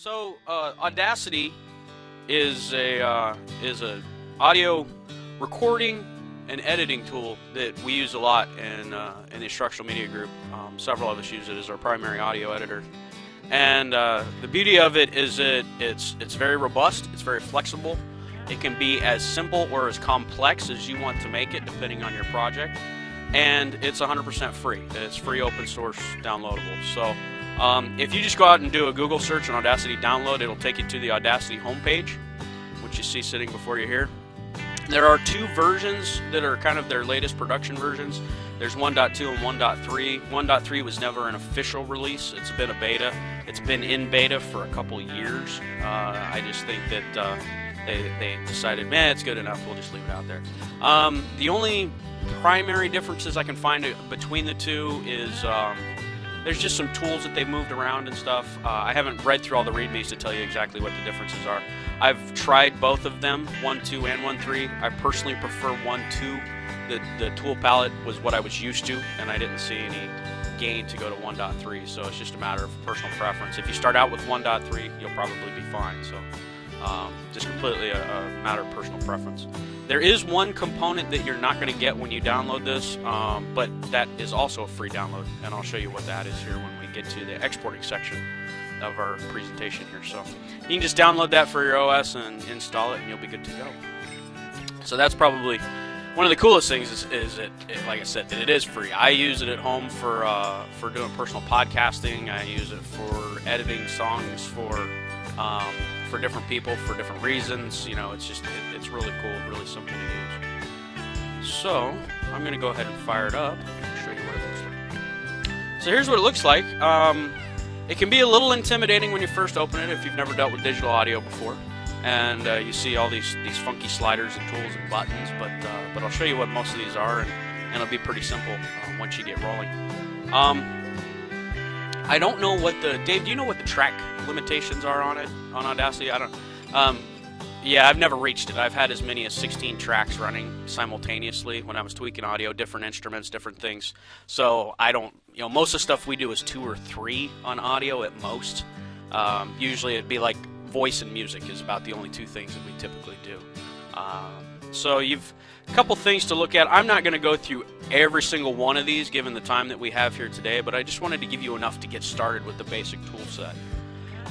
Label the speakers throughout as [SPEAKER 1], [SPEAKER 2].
[SPEAKER 1] So Audacity is a audio recording and editing tool that we use a lot in the instructional media group. Several of us use it as our primary audio editor. And the beauty of it is that it's very robust, it's very flexible. It can be as simple or as complex as you want to make it, depending on your project. And it's 100% free. It's free, open source, downloadable. So if you just go out and do a Google search on Audacity download, it'll take you to the Audacity homepage, which you see sitting before you here. There are two versions that are kind of their latest production versions. There's 1.2 and 1.3. 1.3 was never an official release. It's been a beta. It's been in beta for a couple years. I just think that they decided, man, it's good enough. We'll just leave it out there. The only primary differences I can find between the two is there's just some tools that they've moved around and stuff. I haven't read through all the readmes to tell you exactly what the differences are. I've tried both of them, 1.2 and 1.3. I personally prefer 1.2. The tool palette was what I was used to, and I didn't see any gain to go to 1.3, so it's just a matter of personal preference. If you start out with 1.3, you'll probably be fine. So just completely a matter of personal preference. There is one component that you're not going to get when you download this, but that is also a free download, and I'll show you what that is here when we get to the exporting section of our presentation here. So you can just download that for your OS and install it, and you'll be good to go. So that's probably one of the coolest things is that, like I said, that it is free. I use it at home for doing personal podcasting. I use it for editing songs for different people for different reasons. You know, it's really cool, really simple to use. So I'm going to go ahead and fire it up and show you what it looks like. So here's what it looks like. It can be a little intimidating when you first open it if you've never dealt with digital audio before, and you see all these funky sliders and tools and buttons. But I'll show you what most of these are, and it'll be pretty simple once you get rolling. I don't know what Dave, do you know what the track limitations are on Audacity? I don't. Yeah, I've never reached it. I've had as many as 16 tracks running simultaneously when I was tweaking audio, different instruments, different things. So I don't, most of the stuff we do is 2 or 3 on audio at most. Usually it'd be like voice and music is about the only 2 things that we typically do. So you've a couple things to look at. I'm not going to go through every single one of these given the time that we have here today, but I just wanted to give you enough to get started with the basic tool set.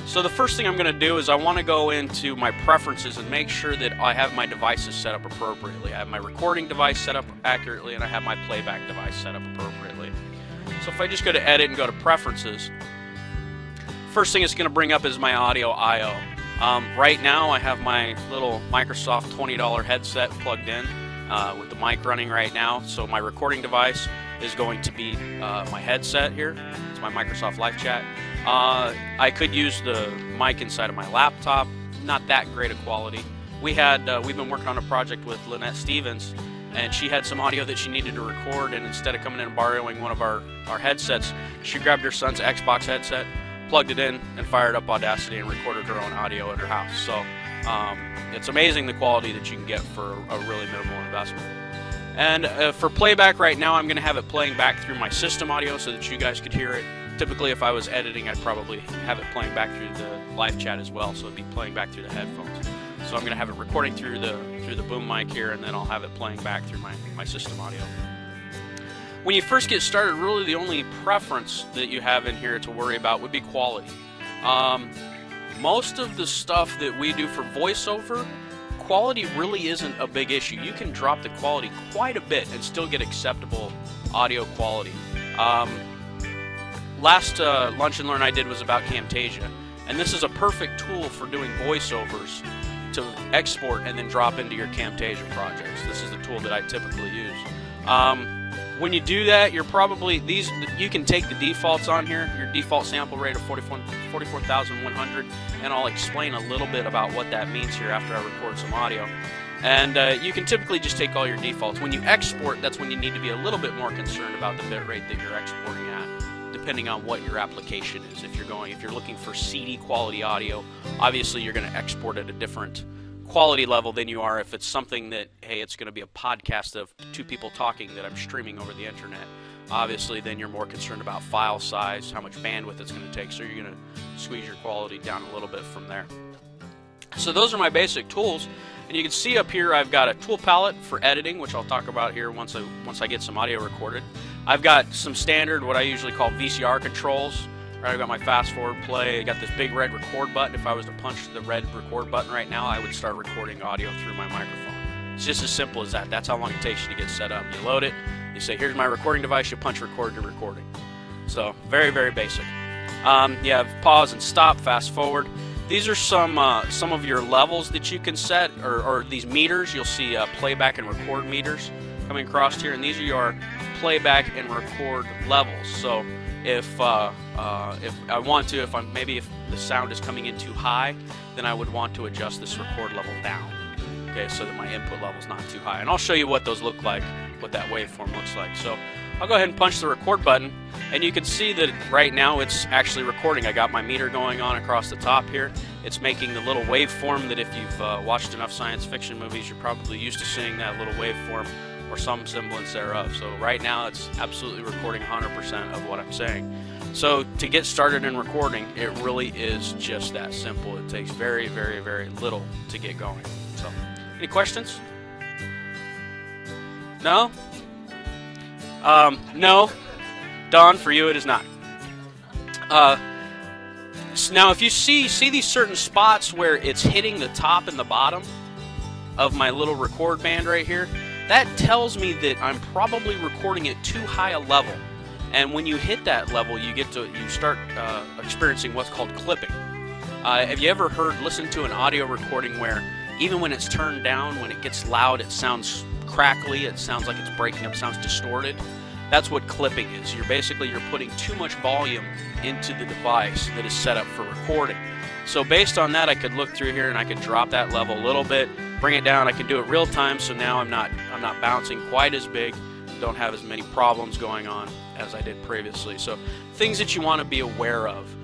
[SPEAKER 1] So the first thing I'm going to do is I want to go into my preferences and make sure that I have my devices set up appropriately. I have my recording device set up accurately, and I have my playback device set up appropriately. So if I just go to edit and go to preferences, first thing it's going to bring up is my audio I/O. Right now I have my little Microsoft $20 headset plugged in with the mic running right now. So my recording device is going to be my headset here. It's my Microsoft Live Chat. I could use the mic inside of my laptop. Not that great a quality. We've been working on a project with Lynette Stevens, and she had some audio that she needed to record, and instead of coming in and borrowing one of our headsets, she grabbed her son's Xbox headset, plugged it in, and fired up Audacity and recorded her own audio at her house. So it's amazing the quality that you can get for a really minimal investment. And for playback right now, I'm going to have it playing back through my system audio so that you guys could hear it. Typically, if I was editing, I'd probably have it playing back through the live chat as well, so it'd be playing back through the headphones. So I'm going to have it recording through the boom mic here, and then I'll have it playing back through my system audio. When you first get started, really the only preference that you have in here to worry about would be quality. Most of the stuff that we do for voiceover, quality really isn't a big issue. You can drop the quality quite a bit and still get acceptable audio quality. Last Lunch and Learn I did was about Camtasia, and this is a perfect tool for doing voiceovers to export and then drop into your Camtasia projects. This is the tool that I typically use. When you do that, you're probably, you can take the defaults on here, your default sample rate of 44,100, and I'll explain a little bit about what that means here after I record some audio. And you can typically just take all your defaults. When you export, that's when you need to be a little bit more concerned about the bit rate that you're exporting at, depending on what your application is. If you're looking for CD quality audio, obviously you're going to export at a different quality level than you are if it's something that, hey, it's going to be a podcast of 2 people talking that I'm streaming over the internet. obviously then you're more concerned about file size, how much bandwidth it's going to take, so you're going to squeeze your quality down a little bit from there. So those are my basic tools, and you can see up here I've got a tool palette for editing, which I'll talk about here once I get some audio recorded. I've got some standard, what I usually call VCR controls. Right, I've got my fast forward play. I got this big red record button. If I was to punch the red record button right now, I would start recording audio through my microphone. It's just as simple as that. That's how long it takes you to get set up. You load it, you say, here's my recording device, you punch record to recording. So very, very basic. You have pause and stop, fast forward. These are some of your levels that you can set, or these meters. You'll see playback and record meters coming across here, and these are your playback and record levels. So if I want to, if the sound is coming in too high, then I would want to adjust this record level down, okay, so that my input level is not too high. And I'll show you what those look like, what that waveform looks like. So I'll go ahead and punch the record button, and you can see that right now it's actually recording. I got my meter going on across the top here. It's making the little waveform that if you've watched enough science fiction movies, you're probably used to seeing that little waveform or some semblance thereof. So right now it's absolutely recording 100% of what I'm saying. So to get started in recording, it really is just that simple. It takes very, very, very little to get going. So, any questions? No? No. Don, for you it is not. So now if you see these certain spots where it's hitting the top and the bottom of my little record band right here, that tells me that I'm probably recording at too high a level. And when you hit that level, you start experiencing what's called clipping. Have you ever listened to an audio recording where even when it's turned down, when it gets loud, it sounds crackly, it sounds like it's breaking up, sounds distorted? That's what clipping is. You're putting too much volume into the device that is set up for recording. So based on that, I could look through here and I could drop that level a little bit, bring it down. I can do it real time, so now I'm not bouncing quite as big, don't have as many problems going on as I did previously. So things that you want to be aware of.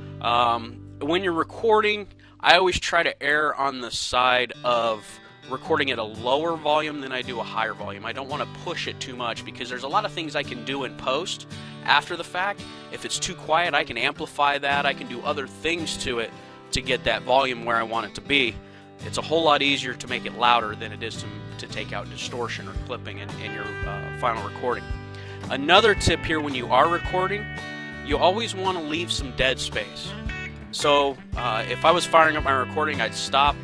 [SPEAKER 1] When you're recording, I always try to err on the side of recording at a lower volume than I do a higher volume. I don't want to push it too much because there's a lot of things I can do in post after the fact. If it's too quiet, I can amplify that. I can do other things to it to get that volume where I want it to be. It's a whole lot easier to make it louder than it is to take out distortion or clipping in your final recording. Another tip here, when you are recording, you always want to leave some dead space. So if I was firing up my recording, I'd stop,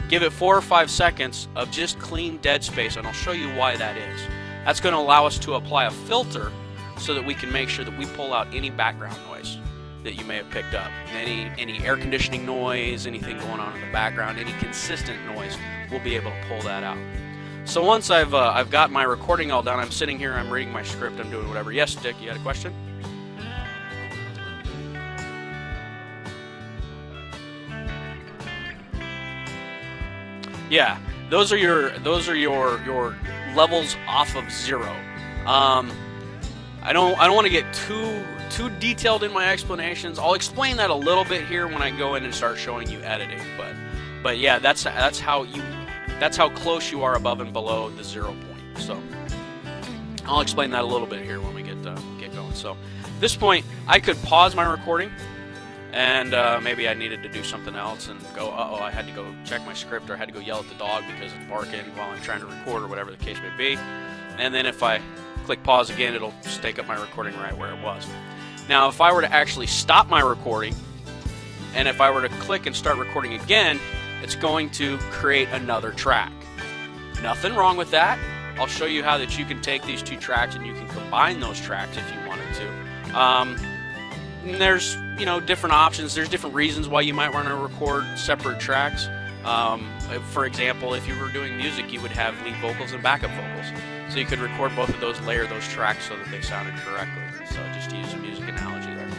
[SPEAKER 1] give it 4 or 5 seconds of just clean dead space, and I'll show you why that is. That's going to allow us to apply a filter so that we can make sure that we pull out any background noise that you may have picked up. Any air conditioning noise, anything going on in the background, any consistent noise, we'll be able to pull that out. So once I've got my recording all done, I'm sitting here, I'm reading my script, I'm doing whatever. Yes, Dick, you had a question? Yeah, those are your levels off of 0. I don't want to get too detailed in my explanations. I'll explain that a little bit here when I go in and start showing you editing. But yeah, that's how close you are above and below the 0 point. So I'll explain that a little bit here when we get going. So at this point, I could pause my recording. And maybe I needed to do something else and go, uh-oh, I had to go check my script, or I had to go yell at the dog because it's barking while I'm trying to record, or whatever the case may be. And then if I click pause again, it'll just take up my recording right where it was. Now, if I were to actually stop my recording, and if I were to click and start recording again, it's going to create another track. Nothing wrong with that. I'll show you how that you can take these 2 tracks and you can combine those tracks if you wanted to. There's different options. There's different reasons why you might want to record separate tracks. For example, if you were doing music, you would have lead vocals and backup vocals. So you could record both of those, layer those tracks so that they sounded correctly. So just to use a music analogy there.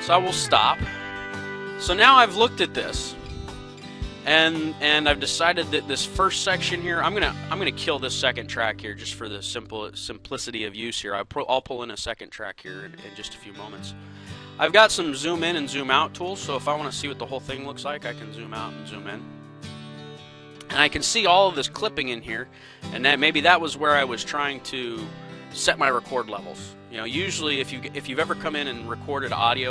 [SPEAKER 1] So I will stop. So now I've looked at this, and I've decided that this first section here, I'm gonna kill this second track here just for the simplicity of use here. I'll pull in a second track here in just a few moments. I've got some zoom in and zoom out tools, so if I want to see what the whole thing looks like, I can zoom out and zoom in. And I can see all of this clipping in here, and that maybe that was where I was trying to set my record levels. You know, usually if you've ever come in and recorded audio